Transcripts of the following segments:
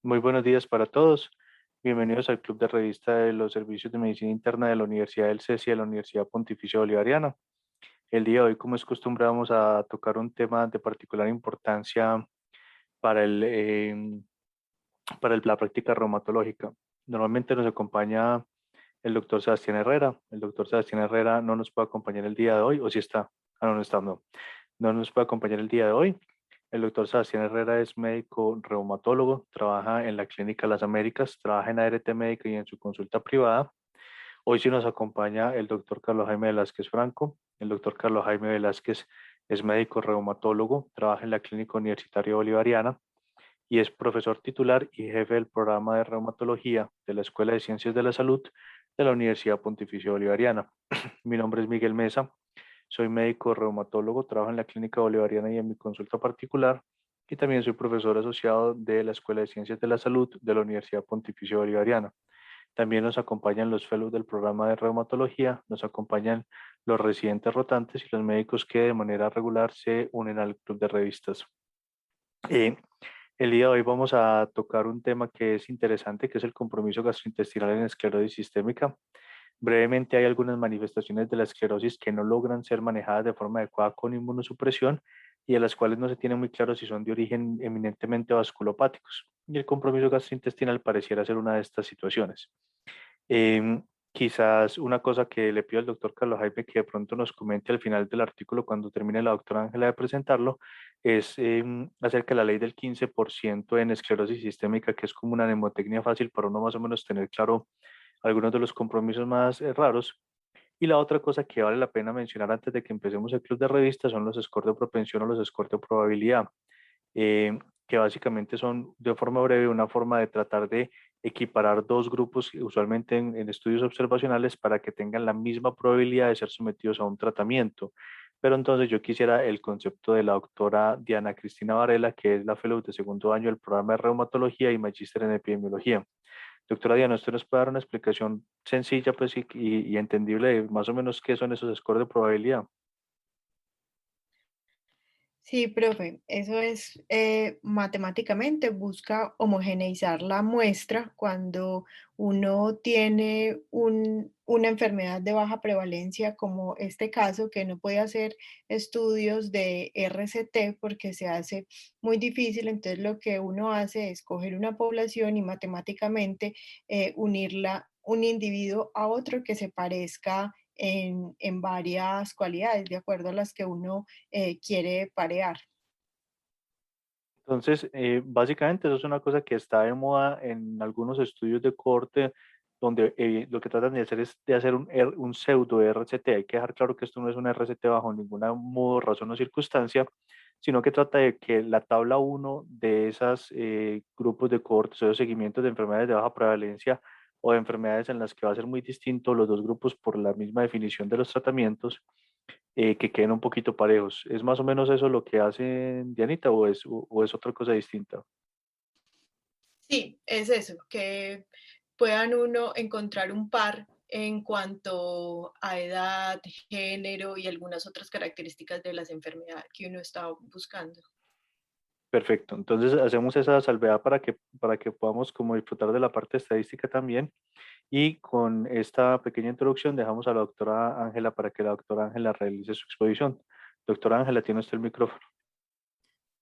Muy buenos días para todos. Bienvenidos al Club de Revista de los Servicios de Medicina Interna de la Universidad del CESI de la Universidad Pontificia Bolivariana. El día de hoy, como es costumbre, vamos a tocar un tema de particular importancia para la práctica reumatológica. Normalmente nos acompaña el doctor Sebastián Herrera. El doctor Sebastián Herrera no nos puede acompañar el día de hoy, o si está. Ah, no, no está, no. No nos puede acompañar el día de hoy. El doctor Sebastián Herrera es médico reumatólogo, trabaja en la Clínica Las Américas, trabaja en ART Médica y en su consulta privada. Hoy sí nos acompaña el doctor Carlos Jaime Velázquez Franco. El doctor Carlos Jaime Velázquez es médico reumatólogo, trabaja en la Clínica Universitaria Bolivariana y es profesor titular y jefe del programa de reumatología de la Escuela de Ciencias de la Salud de la Universidad Pontificia Bolivariana. Mi nombre es Miguel Mesa, soy médico reumatólogo, trabajo en la Clínica Bolivariana y en mi consulta particular, y también soy profesor asociado de la Escuela de Ciencias de la Salud de la Universidad Pontificia Bolivariana. También nos acompañan los fellows del programa de reumatología, nos acompañan los residentes rotantes y los médicos que de manera regular se unen al club de revistas. Eh, el día de hoy vamos a tocar un tema que es interesante, que es el compromiso gastrointestinal en esclerosis sistémica. Brevemente, hay algunas manifestaciones de la esclerosis que no logran ser manejadas de forma adecuada con inmunosupresión y a las cuales no se tiene muy claro si son de origen eminentemente vasculopáticos. Y el compromiso gastrointestinal pareciera ser una de estas situaciones. Em, Quizás una cosa que le pido al doctor Carlos Jaime que de pronto nos comente al final del artículo cuando termine la doctora Ángela de presentarlo es acerca de la ley del 15% en esclerosis sistémica, que es como una mnemotecnia fácil para uno más o menos tener claro algunos de los compromisos más raros. Y la otra cosa que vale la pena mencionar antes de que empecemos el club de revistas son los scores de propensión o los scores de probabilidad, que básicamente son de forma breve una forma de tratar de equiparar dos grupos, usualmente en estudios observacionales, para que tengan la misma probabilidad de ser sometidos a un tratamiento. Pero entonces yo quisiera el concepto de la doctora Diana Cristina Varela, que es la fellow de segundo año del programa de reumatología y magíster en epidemiología. Doctora Diana, ¿usted nos puede dar una explicación sencilla pues, y entendible de más o menos qué son esos scores de probabilidad? Sí, profe, eso es matemáticamente busca homogeneizar la muestra cuando uno tiene una enfermedad de baja prevalencia, como este caso, que no puede hacer estudios de RCT porque se hace muy difícil. Entonces, lo que uno hace es coger una población y matemáticamente unirla, un individuo a otro que se parezca en varias cualidades, de acuerdo a las que uno quiere parear. Entonces, básicamente eso es una cosa que está de moda en algunos estudios de corte, donde lo que tratan de hacer es de hacer un pseudo RCT. Hay que dejar claro que esto no es un RCT bajo ninguna modo, razón o circunstancia, sino que trata de que la tabla uno de esos grupos de cohortes o de seguimientos de enfermedades de baja prevalencia o de enfermedades en las que va a ser muy distinto los dos grupos por la misma definición de los tratamientos, que queden un poquito parejos. ¿Es más o menos eso lo que hacen Dianita o es otra cosa distinta? Sí, es eso, que puedan uno encontrar un par en cuanto a edad, género y algunas otras características de las enfermedades que uno está buscando. Perfecto. Entonces hacemos esa salvedad para que podamos como disfrutar de la parte estadística también. Y con esta pequeña introducción dejamos a la doctora Ángela para que la doctora Ángela realice su exposición. Doctora Ángela, tiene usted el micrófono.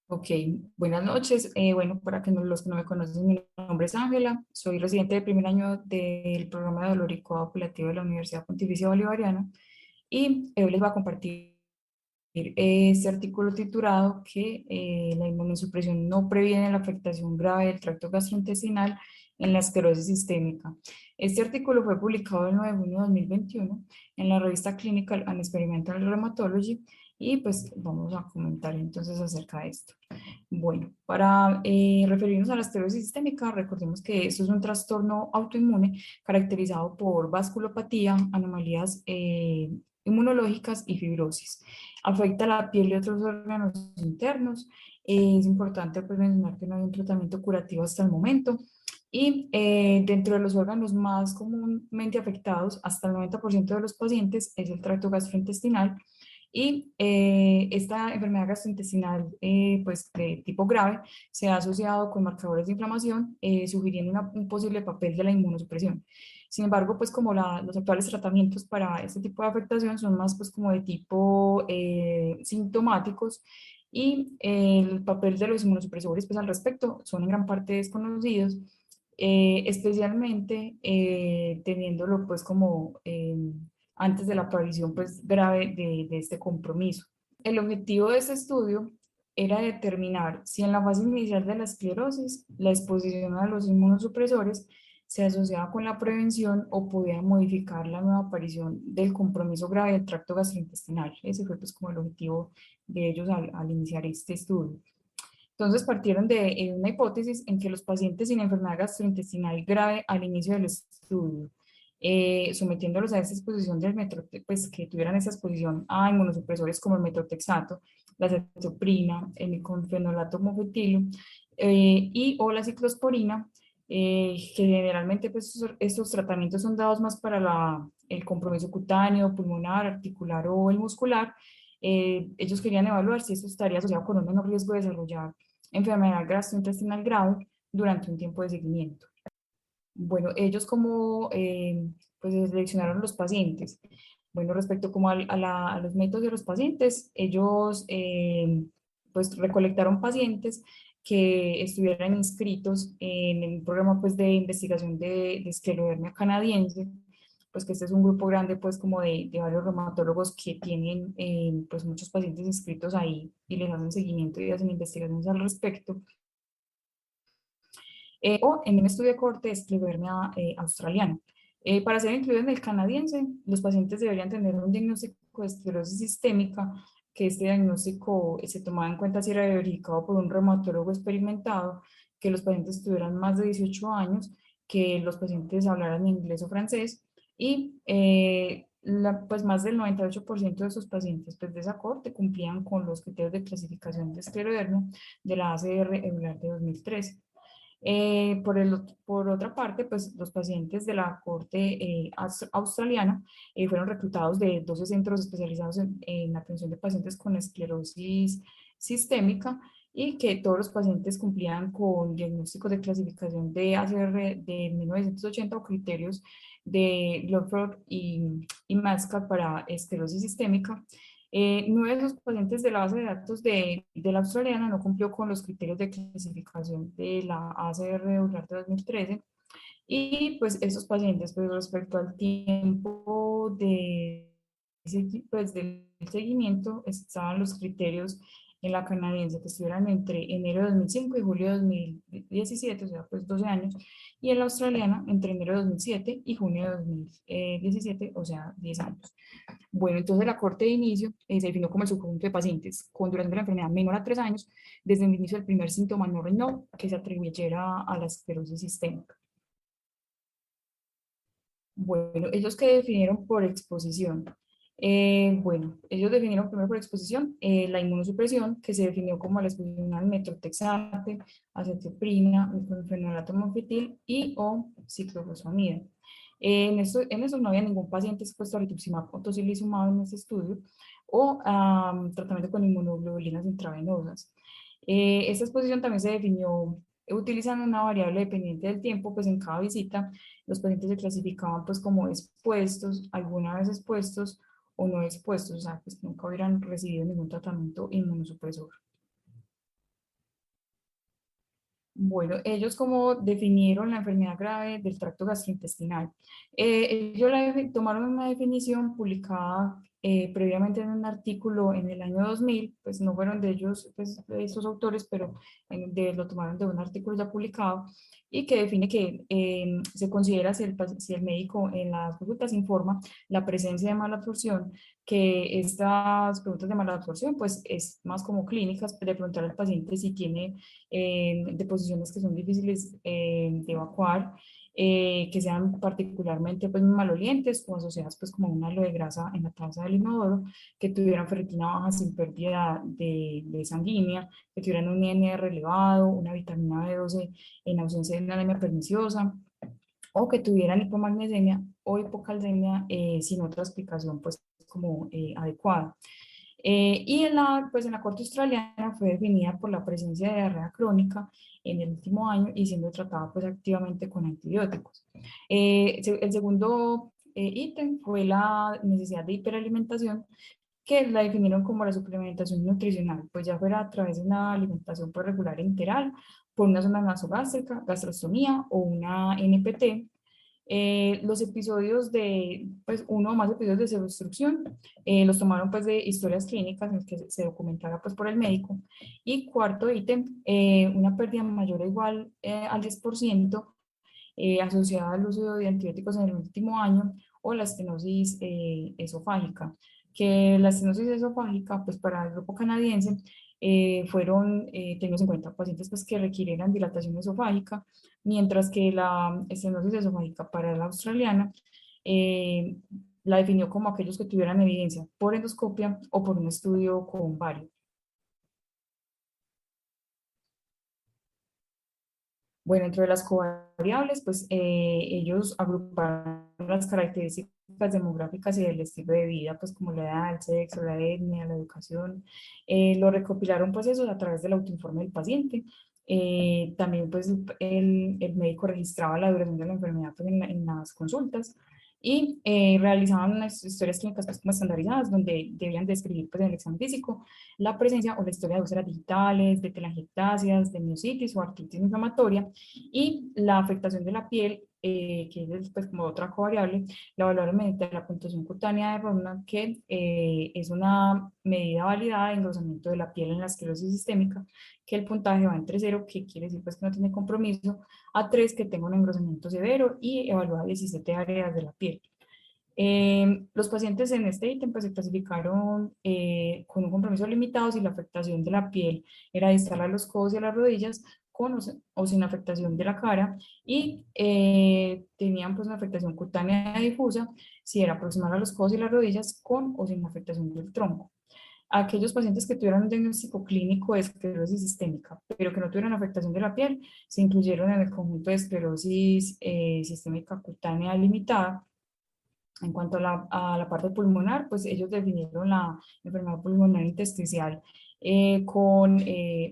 Ok, buenas noches. Bueno, para que los que no me conocen, mi nombre es Ángela, soy residente de primer año del programa de dolor y cuidado apelativo de la Universidad Pontificia Bolivariana y hoy les voy a compartir este artículo titulado que la inmunosupresión no previene la afectación grave del tracto gastrointestinal en la esclerosis sistémica. Este artículo fue publicado el 9 de junio de 2021 en la revista Clinical and Experimental Rheumatology y pues vamos a comentar entonces acerca de esto. Bueno, para referirnos a la esclerosis sistémica, recordemos que esto es un trastorno autoinmune caracterizado por vasculopatía, anomalías inmunológicas y fibrosis. Afecta la piel y otros órganos internos. Es importante pues, mencionar que no hay un tratamiento curativo hasta el momento. Y dentro de los órganos más comúnmente afectados, hasta el 90% de los pacientes es el tracto gastrointestinal Y esta enfermedad gastrointestinal pues de tipo grave se ha asociado con marcadores de inflamación, sugiriendo un posible papel de la inmunosupresión. Sin embargo, pues como los actuales tratamientos para este tipo de afectación son más pues como de tipo sintomáticos, y el papel de los inmunosupresores pues al respecto son en gran parte desconocidos, especialmente teniéndolo pues como antes de la aparición pues grave de este compromiso. El objetivo de este estudio era determinar si en la fase inicial de la esclerosis la exposición a los inmunosupresores se asociaba con la prevención o podía modificar la nueva aparición del compromiso grave del tracto gastrointestinal. Ese fue pues como el objetivo de ellos al iniciar este estudio. Entonces partieron de una hipótesis en que los pacientes sin enfermedad gastrointestinal grave al inicio del estudio, sometiéndolos a esta exposición del pues que tuvieran esa exposición a inmunosupresores como el metotrexato, la cetoprina, el micofenolato mofetilo y o la ciclosporina, que generalmente pues estos tratamientos son dados más para el compromiso cutáneo, pulmonar, articular o el muscular. Ellos querían evaluar si esto estaría asociado con un menor riesgo de desarrollar enfermedad gastrointestinal grave durante un tiempo de seguimiento. Bueno, ellos como pues seleccionaron los pacientes. Bueno, respecto como a los métodos de los pacientes, ellos pues recolectaron pacientes que estuvieran inscritos en el programa pues de investigación de esclerodermia canadiense, pues que este es un grupo grande pues como de varios reumatólogos que tienen pues muchos pacientes inscritos ahí y les hacen seguimiento y hacen investigaciones al respecto. O en un estudio de corte de esclerodermia australiana. Para ser incluido en el canadiense, los pacientes deberían tener un diagnóstico de esclerosis sistémica, que este diagnóstico se tomaba en cuenta si era verificado por un reumatólogo experimentado, que los pacientes tuvieran más de 18 años, que los pacientes hablaran inglés o francés, y pues más del 98% de esos pacientes pues, de esa corte cumplían con los criterios de clasificación de esclerodermia de la ACR EULAR de 2013. Por otra parte, pues los pacientes de la corte australiana fueron reclutados de 12 centros especializados en atención de pacientes con esclerosis sistémica, y que todos los pacientes cumplían con diagnósticos de clasificación de ACR de 1980 o criterios de Lowford y Mascard para esclerosis sistémica. 9 de esos pacientes de la base de datos de la australiana no cumplió con los criterios de clasificación de la ACR de 2013, y pues esos pacientes pues respecto al tiempo pues, del seguimiento estaban los criterios en la canadiense que estuvieran entre enero de 2005 y julio de 2017, o sea pues 12 años, y en la australiana entre enero de 2007 y junio de 2017, o sea 10 años. Bueno, entonces la corte de inicio se definió como el subconjunto de pacientes con duración de la enfermedad menor a 3 años desde el inicio del primer síntoma no que se atribuyera a la esclerosis sistémica. Bueno, ellos que definieron por exposición. Bueno, ellos definieron primero por exposición la inmunosupresión, que se definió como la exposición al metotrexate, acetoprina, micofenolato mofetil y o ciclofosfamida. En eso no había ningún paciente expuesto a rituximab o tocilizumab en este estudio, o tratamiento con inmunoglobulinas intravenosas. Esta exposición también se definió utilizando una variable dependiente del tiempo, pues en cada visita los pacientes se clasificaban pues como expuestos, alguna vez expuestos o no expuestos, o sea, pues nunca hubieran recibido ningún tratamiento inmunosupresor. Bueno, ellos como definieron la enfermedad grave del tracto gastrointestinal. Ellos tomaron una definición publicada previamente en un artículo en el año 2000, pues no fueron de ellos, pues, de estos autores, pero lo tomaron de un artículo ya publicado, y que define que se considera si el médico en las consultas informa la presencia de malabsorción, que estas preguntas de malabsorción pues es más como clínicas, de preguntar al paciente si tiene deposiciones que son difíciles de evacuar, que sean particularmente pues malolientes o asociadas pues como un halo de grasa en la taza del inodoro, que tuvieran ferritina baja sin pérdida de sanguínea, que tuvieran un INR elevado, una vitamina B12 en ausencia de una anemia perniciosa, o que tuvieran hipomagnesemia o hipocalcemia sin otra explicación pues como adecuada. Y pues en la corte australiana fue definida por la presencia de diarrea crónica en el último año y siendo tratada pues activamente con antibióticos. El segundo ítem fue la necesidad de hiperalimentación, que la definieron como la suplementación nutricional, pues ya fuera a través de una alimentación pues, regular enteral, por una zona nasogástrica, gastrostomía o una NPT. Los episodios de, pues uno o más episodios de pseudoobstrucción, los tomaron pues de historias clínicas en las que se documentara pues por el médico. Y cuarto ítem, una pérdida mayor o igual al 10% asociada al uso de antibióticos en el último año, o la estenosis esofágica, que la estenosis esofágica, pues para el grupo canadiense, fueron tenidos en cuenta pacientes pues, que requirieran dilatación esofágica, mientras que la estenosis esofágica para la australiana eh, la definió como aquellos que tuvieran evidencia por endoscopia o por un estudio con varios. Bueno, entre las covariables, pues ellos agruparon las características demográficas y del estilo de vida, pues como la edad, el sexo, la etnia, la educación. Lo recopilaron pues eso a través del autoinforme del paciente. También pues el médico registraba la duración de la enfermedad pues, en las consultas y realizaban unas historias clínicas pues como estandarizadas donde debían describir pues en el examen físico la presencia o la historia de úlceras digitales, de telangiectasias, de miositis o artritis inflamatoria y la afectación de la piel, que es pues, como otra covariable, la evaluaron mediante la puntuación cutánea de Rodnan, que es una medida validada de engrosamiento de la piel en la esclerosis sistémica, que el puntaje va entre 0, que quiere decir pues, que no tiene compromiso, a 3, que tenga un engrosamiento severo, y evalúa 17 áreas de la piel. Los pacientes en este ítem pues, se clasificaron con un compromiso limitado si la afectación de la piel era distal a los codos y a las rodillas, con o sin afectación de la cara, y tenían pues una afectación cutánea difusa si era proximal a los codos y las rodillas, con o sin afectación del tronco. Aquellos pacientes que tuvieran un diagnóstico clínico de esclerosis sistémica, pero que no tuvieran afectación de la piel, se incluyeron en el conjunto de esclerosis sistémica cutánea limitada. En cuanto a la parte pulmonar, pues ellos definieron la enfermedad pulmonar intersticial con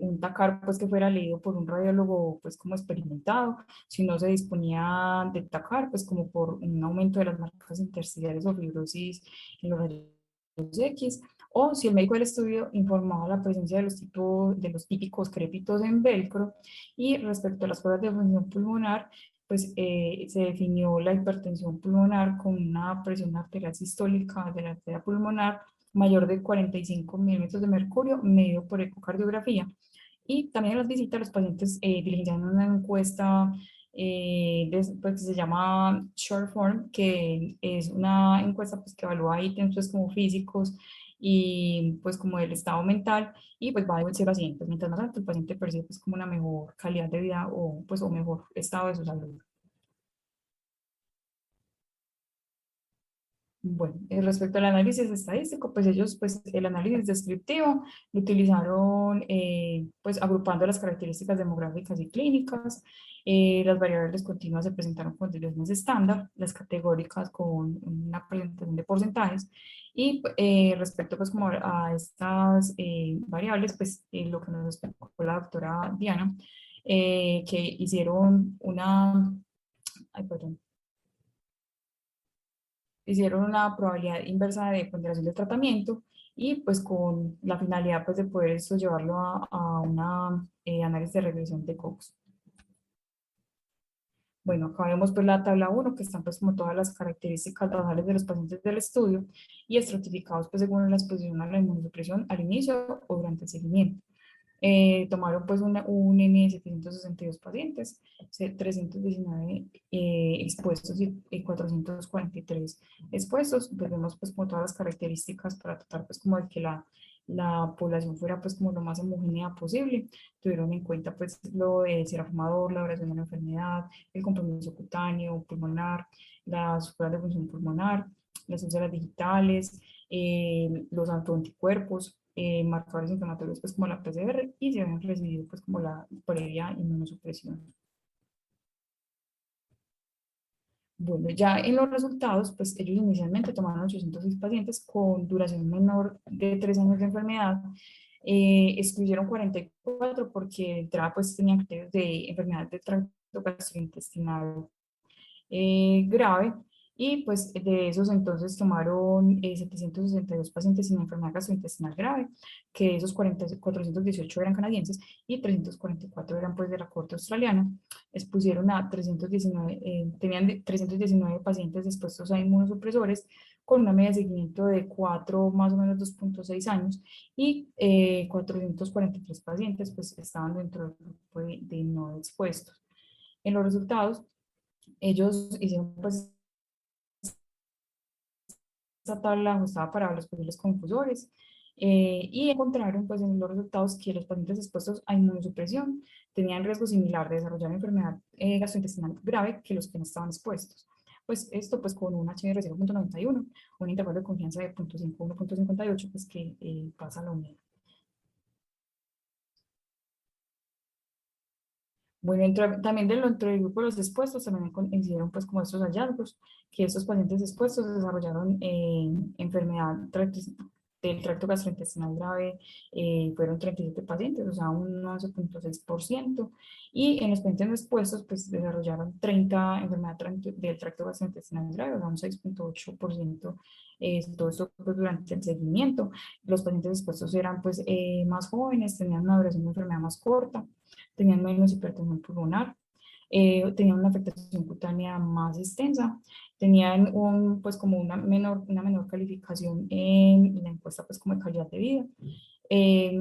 un TACAR pues que fuera leído por un radiólogo pues como experimentado, si no se disponía de TACAR pues como por un aumento de las marcas intersticiales o fibrosis en los rayos X, o si el médico del estudio informaba la presencia de los típicos crépitos en velcro. Y respecto a las pruebas de función pulmonar, pues se definió la hipertensión pulmonar con una presión arterial sistólica de la arteria pulmonar mayor de 45 milímetros de mercurio, medido por ecocardiografía. Y también en las visitas los pacientes diligenciaron una encuesta pues, que se llama Short Form, que es una encuesta pues, que evalúa ítems pues, como físicos y pues como el estado mental, y pues va de 0 a 100, pues mientras más alto el paciente percibe pues como una mejor calidad de vida o pues o mejor estado de su salud. Bueno, respecto al análisis estadístico, pues ellos, pues el análisis descriptivo lo utilizaron, pues agrupando las características demográficas y clínicas. Las variables continuas se presentaron con desviaciones estándar, las categóricas con una presentación de porcentajes. Y respecto pues como a estas variables, pues lo que nos explicó la doctora Diana, que hicieron una, ay, perdón, hicieron una probabilidad inversa de ponderación de tratamiento, y pues con la finalidad pues de poder eso llevarlo a una análisis de regresión de Cox. Bueno, acá vemos pues la tabla 1, que están pues como todas las características basales de los pacientes del estudio y estratificados pues según la exposición a la inmunosupresión al inicio o durante el seguimiento. Tomaron pues un N de 762 pacientes, 319 expuestos y 443 expuestos. Pues vemos pues como todas las características para tratar pues como de que la población fuera pues como lo más homogénea posible. Tuvieron en cuenta pues lo de ser fumador, la duración de la enfermedad, el compromiso cutáneo, pulmonar, las pruebas de función pulmonar, las úlceras digitales, los autoanticuerpos, marcadores inflamatorios pues como la PCR, y se habían recibido pues como la previa inmunosupresión. Bueno, ya en los resultados, pues ellos inicialmente tomaron 806 pacientes con duración menor de 3 años de enfermedad. Excluyeron 44 porque de entrada pues tenían criterios de enfermedad de tracto gastrointestinal grave, y pues de esos entonces tomaron 762 pacientes sin enfermedad gastrointestinal grave, que esos 418 eran canadienses y 344 eran pues de la corte australiana. Expusieron a 319, tenían 319 pacientes expuestos a inmunosupresores con una media de seguimiento de 4 más o menos 2.6 años, y 443 pacientes pues estaban dentro del grupo de no expuestos. En los resultados, ellos hicieron pues esta tabla ajustada para los posibles confusores, y encontraron pues en los resultados que los pacientes expuestos a inmunosupresión tenían riesgo similar de desarrollar enfermedad gastrointestinal grave que los que no estaban expuestos. Pues esto pues con un HB de 0.91, un intervalo de confianza de 0.51-0.58, pues que pasa a la unidad. Bueno, también dentro del grupo de los expuestos también hicieron pues como estos hallazgos, que estos pacientes expuestos desarrollaron enfermedad del tracto gastrointestinal grave, fueron 37 pacientes, o sea, un 11.6%, y en los pacientes no expuestos pues desarrollaron 30 enfermedad del tracto gastrointestinal grave, o sea, un 6.8%, todo esto pues, durante el seguimiento. Los pacientes expuestos eran pues más jóvenes, tenían una duración de enfermedad más corta, tenían menos hipertensión pulmonar, tenían una afectación cutánea más extensa, tenían pues como una menor calificación en la encuesta pues como de calidad de vida,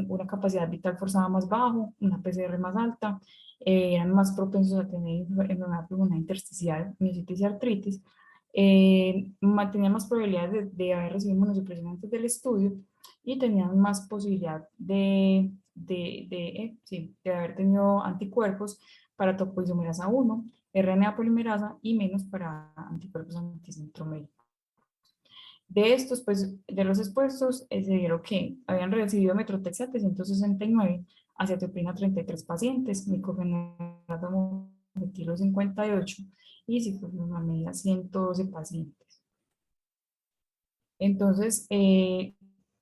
una capacidad vital forzada más bajo, una PCR más alta, eran más propensos a tener enfermedad pulmonar intersticial, miositis y artritis, tenían más probabilidades de haber recibido inmunosupresión antes del estudio, y tenían más posibilidad sí, de haber tenido anticuerpos para topoisomerasa 1, RNA polimerasa y menos para anticuerpos anticentroméricos. De estos, pues, de los expuestos, se vieron que habían recibido metrotexate 169, acetopina 33 pacientes, micofenolato metilo 58 y ciclofosfamida 112 pacientes. Entonces,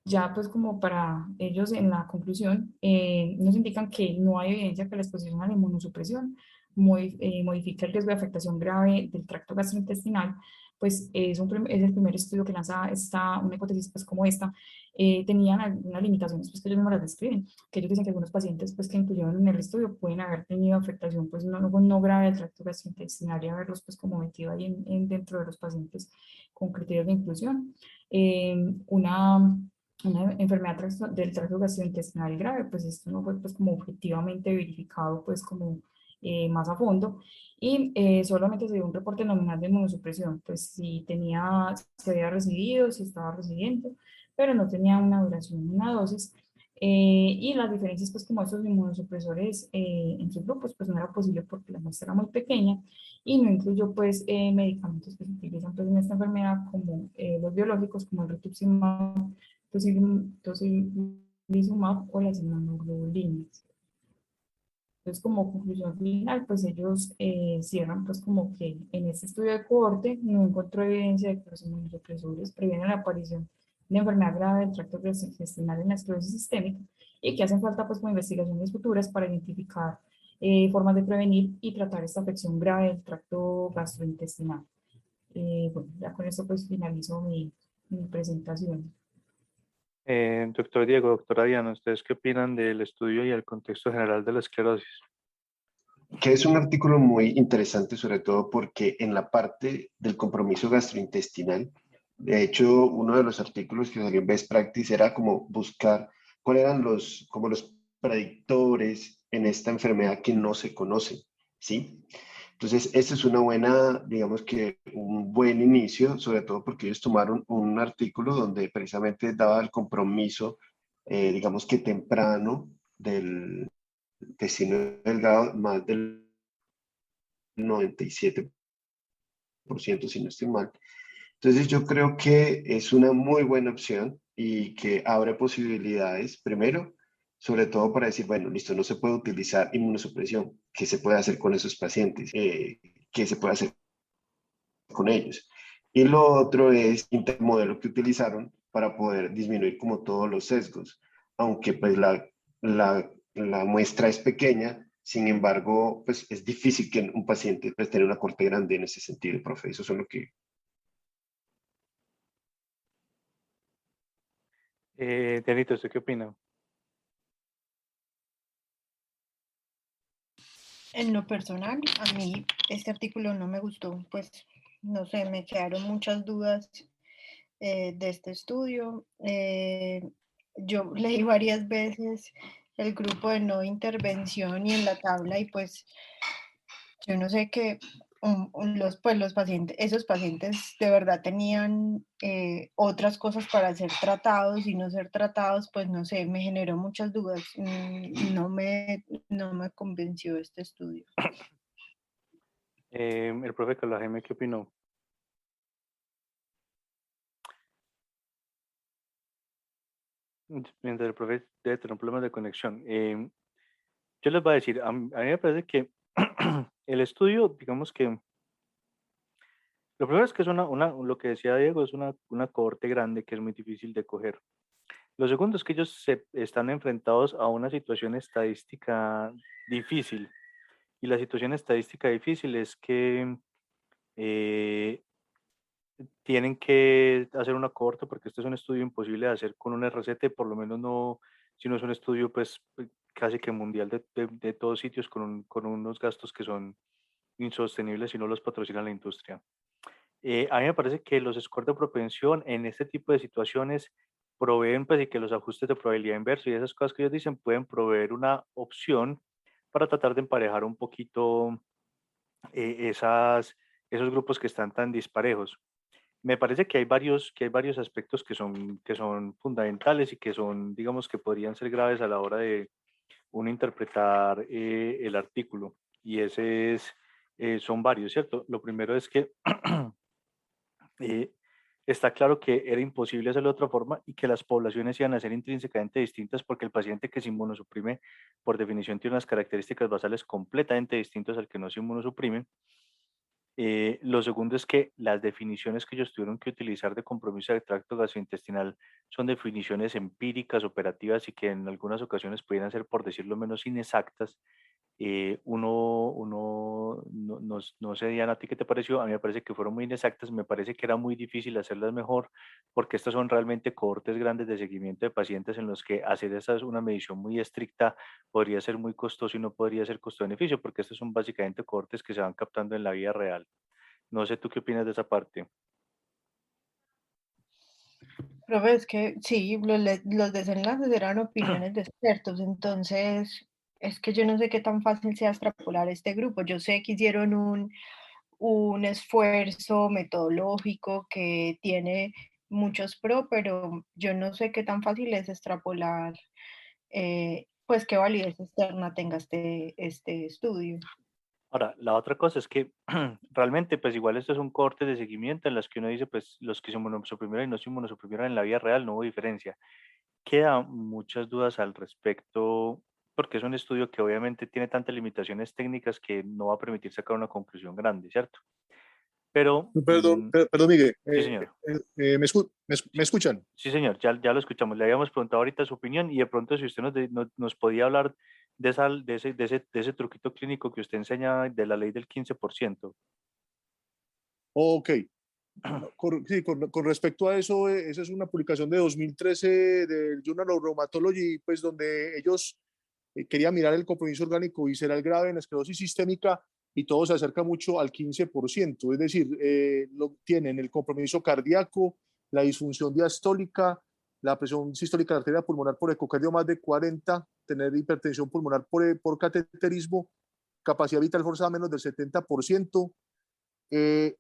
ya pues como para ellos en la conclusión, nos indican que no hay evidencia que la exposición a la inmunosupresión modifique el riesgo de afectación grave del tracto gastrointestinal. Pues es el primer estudio que lanza una hipótesis pues como esta. Tenían algunas limitaciones pues que ellos no las describen, que ellos dicen que algunos pacientes pues que incluyeron en el estudio pueden haber tenido afectación pues no grave del tracto gastrointestinal y haberlos pues como metido ahí dentro de los pacientes con criterios de inclusión. Una enfermedad del tracto gastrointestinal grave, pues esto no fue pues como objetivamente verificado pues como más a fondo, y solamente se dio un reporte nominal de inmunosupresión, pues si se había recibido, si estaba recibiendo, pero no tenía una duración, una dosis, y las diferencias pues como estos inmunosupresores en sus grupos pues no era posible porque la muestra era muy pequeña y no incluyó pues medicamentos que se utilizan pues en esta enfermedad como los biológicos como el rituximab, tocilizumab o las inmunoglobulinas. Entonces, como conclusión final, pues ellos cierran pues como que en este estudio de cohorte no encontró evidencia de que los inmunosupresores previenen la aparición de enfermedad grave del tracto gastrointestinal en la esclerosis sistémica, y que hacen falta pues como investigaciones futuras para identificar formas de prevenir y tratar esta afección grave del tracto gastrointestinal. Bueno, ya con esto pues finalizo mi presentación. Doctor Diego, doctora Diana, ¿ustedes qué opinan del estudio y el contexto general de la esclerosis? Que es un artículo muy interesante, sobre todo porque en la parte del compromiso gastrointestinal, de hecho, uno de los artículos que salió en Best Practice era como buscar cuáles eran como los predictores en esta enfermedad que no se conocen, ¿sí? Entonces, esta es una buena, digamos que un buen inicio, sobre todo porque ellos tomaron un artículo donde precisamente daba el compromiso, digamos que temprano del intestino delgado, más del 97%, si no estoy mal. Entonces yo creo que es una muy buena opción y que abre posibilidades, primero, sobre todo para decir, bueno, listo, no se puede utilizar inmunosupresión. ¿Qué se puede hacer con esos pacientes? ¿Qué se puede hacer con ellos. Y lo otro es el modelo que utilizaron para poder disminuir como todos los sesgos, aunque pues la muestra es pequeña, sin embargo, pues es difícil que un paciente pues tenga una corte grande en ese sentido, profe. Eso es lo que... Dianito, ¿usted qué opina? En lo personal, a mí este artículo no me gustó, pues no sé, me quedaron muchas dudas de este estudio. Yo leí varias veces el grupo de no intervención y en la tabla y pues yo no sé que los pacientes, esos pacientes de verdad tenían otras cosas para ser tratados y no ser tratados, pues no sé, me generó muchas dudas. No me convenció este estudio. El profe Carlos Jaime, ¿qué opinó? Mientras el profe debe tener problemas de conexión. Yo les voy a decir, a mí me parece que el estudio, digamos que, lo primero es que es lo que decía Diego, es una cohorte grande que es muy difícil de coger. Lo segundo es que ellos se están enfrentados a una situación estadística difícil. Y la situación estadística difícil es que eh, tienen que hacer una cohorte porque este es un estudio imposible de hacer con un RCT, por lo menos no, si no es un estudio pues casi que mundial de todos sitios con unos gastos que son insostenibles si no los patrocina la industria. A mí me parece que los scores de propensión en este tipo de situaciones proveen, pues, y que los ajustes de probabilidad inverso y esas cosas que ellos dicen pueden proveer una opción para tratar de emparejar un poquito esos grupos que están tan disparejos. Me parece que hay varios aspectos que son fundamentales y que son, digamos, que podrían ser graves a la hora de uno interpretar el artículo. Y son varios, ¿cierto? Lo primero es que está claro que era imposible hacerlo de otra forma y que las poblaciones iban a ser intrínsecamente distintas porque el paciente que se inmunosuprime, por definición, tiene unas características basales completamente distintas al que no se inmunosuprime. Lo segundo es que las definiciones que ellos tuvieron que utilizar de compromiso de tracto gastrointestinal son definiciones empíricas, operativas y que en algunas ocasiones pudieran ser, por decirlo menos, inexactas. No sé, Diana, ¿a ti qué te pareció? A mí me parece que fueron muy inexactas, me parece que era muy difícil hacerlas mejor, porque estas son realmente cohortes grandes de seguimiento de pacientes en los que hacer una medición muy estricta podría ser muy costoso y no podría ser costo-beneficio, porque estos son básicamente cohortes que se van captando en la vida real. No sé tú qué opinas de esa parte. Profe, es que sí, los desenlaces eran opiniones de expertos, entonces es que yo no sé qué tan fácil sea extrapolar este grupo. Yo sé que hicieron un esfuerzo metodológico que tiene muchos pro, pero yo no sé qué tan fácil es extrapolar, pues qué validez externa tenga este estudio. Ahora, la otra cosa es que realmente, pues igual esto es un corte de seguimiento en los que uno dice, pues los que se inmunosuprimieron y no se inmunosuprimieron en la vida real no hubo diferencia. Quedan muchas dudas al respecto, porque es un estudio que obviamente tiene tantas limitaciones técnicas que no va a permitir sacar una conclusión grande, ¿cierto? Pero, Perdón, Miguel. sí, señor. ¿Me escuchan? Sí, señor, ya lo escuchamos. Le habíamos preguntado ahorita su opinión y de pronto si usted nos podía hablar de ese truquito clínico que usted enseña de la ley del 15%. Ok. Bueno, sí, con respecto a eso, esa es una publicación de 2013 del Journal of Rheumatology, pues donde ellos querían mirar el compromiso orgánico visceral grave en esclerosis sistémica y todo se acerca mucho al 15%, es decir, tienen el compromiso cardíaco, la disfunción diastólica, la presión sistólica de la arteria pulmonar por ecocardio más de 40, tener hipertensión pulmonar por cateterismo, capacidad vital forzada menos del 70%,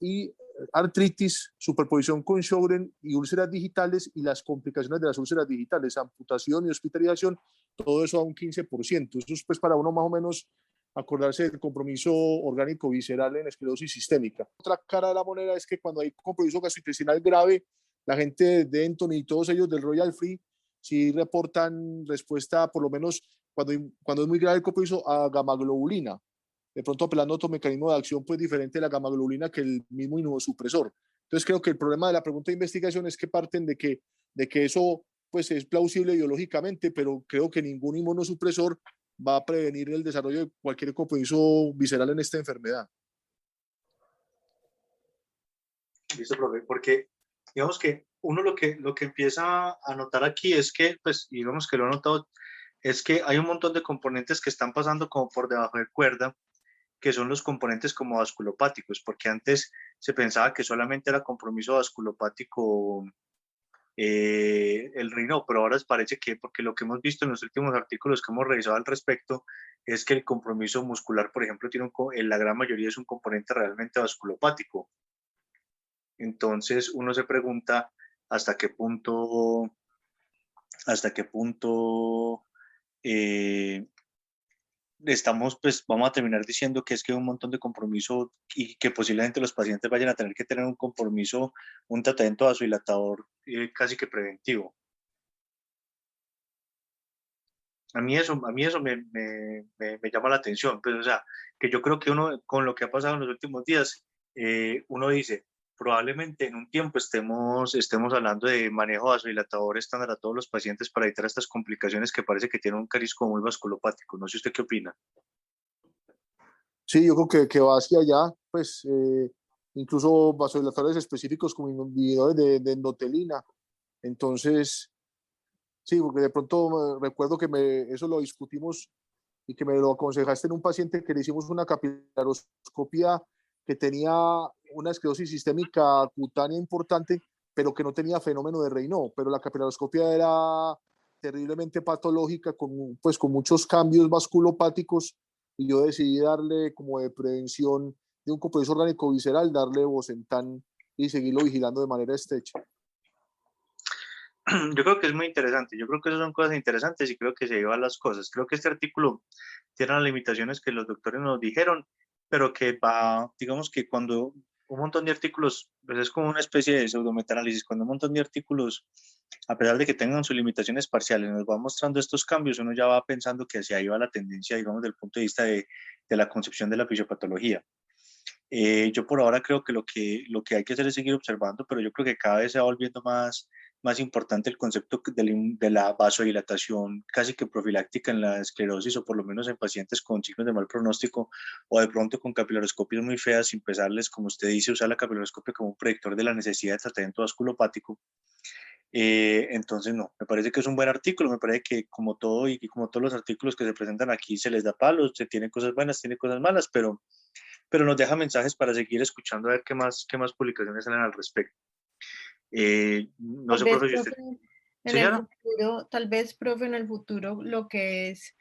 y artritis, superposición con Sjögren y úlceras digitales y las complicaciones de las úlceras digitales, amputación y hospitalización, todo eso a un 15%. Eso es pues para uno más o menos acordarse del compromiso orgánico visceral en esclerosis sistémica. Otra cara de la moneda es que cuando hay compromiso gastrointestinal grave, la gente de Denton y todos ellos del Royal Free sí reportan respuesta, por lo menos cuando es muy grave el compromiso, a gamaglobulina. de pronto apelando a otro mecanismo de acción pues diferente de la gamma-globulina que el mismo inmunosupresor. Entonces creo que el problema de la pregunta de investigación es que parten de que eso pues es plausible biológicamente, pero creo que ningún inmunosupresor va a prevenir el desarrollo de cualquier compromiso visceral en esta enfermedad. Listo, profe, porque digamos que uno lo que empieza a notar aquí es que, pues, digamos que lo he notado, es que hay un montón de componentes que están pasando como por debajo de cuerda, que son los componentes como vasculopáticos, porque antes se pensaba que solamente era compromiso vasculopático el rino, pero ahora parece que, porque lo que hemos visto en los últimos artículos que hemos revisado al respecto, es que el compromiso muscular, por ejemplo, en la gran mayoría es un componente realmente vasculopático. Entonces uno se pregunta hasta qué punto pues vamos a terminar diciendo que es que hay un montón de compromiso y que posiblemente los pacientes vayan a tener que tener un compromiso, un tratamiento vasodilatador casi que preventivo. A mí eso me llama la atención, pues, o sea, que yo creo que uno, con lo que ha pasado en los últimos días, uno dice, probablemente en un tiempo estemos hablando de manejo vasodilatador estándar a todos los pacientes para evitar estas complicaciones que parece que tienen un cariz como muy vasculopático. No sé usted qué opina. Sí, yo creo que va hacia allá, pues incluso vasodilatadores específicos como inhibidores de endotelina. Entonces, sí, porque de pronto recuerdo que eso lo discutimos y que me lo aconsejaste en un paciente que le hicimos una capilaroscopia que tenía una esclerosis sistémica cutánea importante, pero que no tenía fenómeno de Raynaud, pero la capilaroscopia era terriblemente patológica, pues con muchos cambios vasculopáticos, y yo decidí darle como de prevención de un compromiso orgánico visceral, darle Bosentan y seguirlo vigilando de manera estrecha. Yo creo que es muy interesante, yo creo que esas son cosas interesantes y creo que se llevan las cosas. Creo que este artículo tiene las limitaciones que los doctores nos dijeron, pero que va, digamos que cuando un montón de artículos, pues es como una especie de pseudometanálisis, cuando un montón de artículos, a pesar de que tengan sus limitaciones parciales, nos va mostrando estos cambios, uno ya va pensando que hacia ahí va la tendencia, digamos, desde el punto de vista de la concepción de la fisiopatología. Yo por ahora creo que lo que hay que hacer es seguir observando, pero yo creo que cada vez se va volviendo más importante el concepto de la vasodilatación casi que profiláctica en la esclerosis, o por lo menos en pacientes con signos de mal pronóstico o de pronto con capilaroscopias muy feas, sin empezarles, como usted dice, usar la capilaroscopia como un predictor de la necesidad de tratamiento vasculopático. Entonces, no, me parece que es un buen artículo, me parece que como todo y como todos los artículos que se presentan aquí se les da palos, se tiene cosas buenas, tiene cosas malas, pero nos deja mensajes para seguir escuchando a ver qué más publicaciones salen al respecto. No sé, profe, si usted... Señora. Tal vez, profe, en el futuro lo que es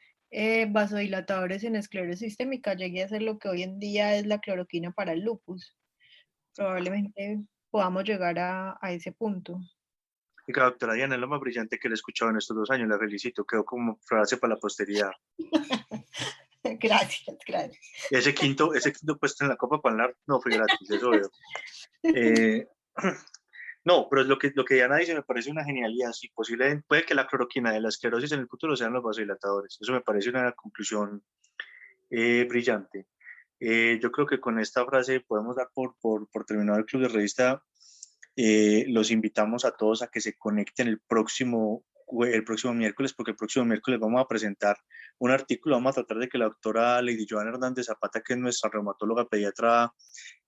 vasodilatadores en esclerosis sistémica llegue a ser lo que hoy en día es la cloroquina para el lupus. Probablemente podamos llegar a ese punto. Y la doctora Diana es lo más brillante que le he escuchado en estos 2 años, la felicito, quedó como frase para la posteridad. Gracias. Ese quinto puesto en la Copa Panlar no fue gratis, eso veo. No, pero lo que Diana dice me parece una genialidad. Sí, posiblemente puede que la cloroquina de la esclerosis en el futuro sean los vasodilatadores. Eso me parece una conclusión brillante. Yo creo que con esta frase podemos dar por terminado el Club de Revista. Los invitamos a todos a que se conecten el próximo miércoles, porque el próximo miércoles vamos a presentar un artículo, vamos a tratar de que la doctora Lady Joana Hernández Zapata, que es nuestra reumatóloga pediatra,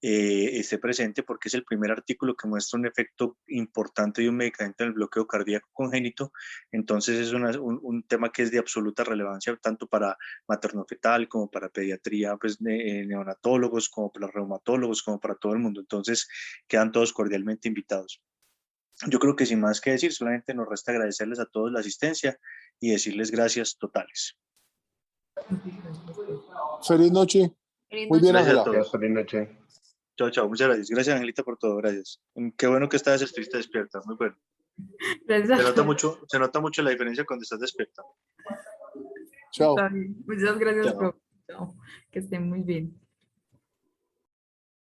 esté presente, porque es el primer artículo que muestra un efecto importante de un medicamento en el bloqueo cardíaco congénito. Entonces es un tema que es de absoluta relevancia, tanto para materno-fetal como para pediatría, pues, neonatólogos, como para reumatólogos, como para todo el mundo. Entonces quedan todos cordialmente invitados. Yo creo que sin más que decir, solamente nos resta agradecerles a todos la asistencia y decirles gracias totales. Feliz noche. Muy bien, Ángela. Feliz noche. Chao. Muchas gracias. Gracias, Angelita, por todo. Gracias. Qué bueno que estuviste despierta. Muy bueno. Se nota mucho la diferencia cuando estás despierta. Chao. Muchas gracias, Chao. profe. Chao. Que estén muy bien.